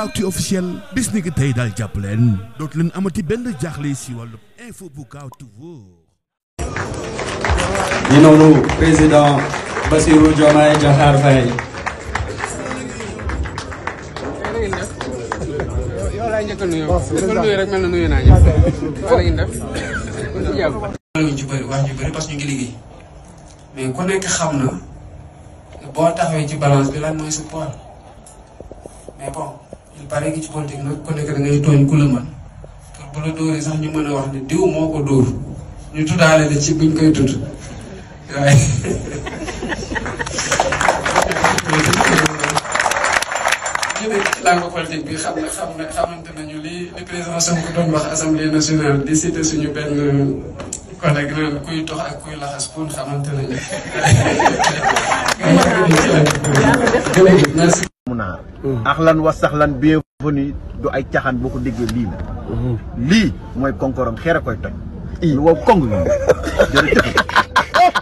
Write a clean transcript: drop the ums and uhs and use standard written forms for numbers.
actu officiel bis ni ki tey daal jàpp leen dootu leen amati benn jaaxle si wàllu info bu gaaw te wóor. di noonu président Bassirou Diomaye Diakhar Faye. yow laa njëkk a nuyoo. nuyu rek mel na nuyu naa ñëpp. wala ngeen def. ñu ci bëri wax ñu bëri parce que ñu ngi liggéey mais ku nekk xam na boo taxawee ci balance bi lan mooy sa poids mais bon il paraît que ci politique nag ku nekk da ngay tooñ ku la mën pour bu la dóoree sax ñu mën a wax ne diw moo ko dóor ñu tuddaale la ci buñ koy tudd waaye ñu nekk ci langue politique bi xamante nañu li président Sonko doon wax assemblée nationale di cité suñu benn collègue naan kuy tox ak kuy laxas pour xamante nañu. merci. axlan wa saxlan bienvenue du ay caxaan boo ko déggee lii la. lii mooy konkorom xeer a koy toj. lu wow kong la jërëjëf.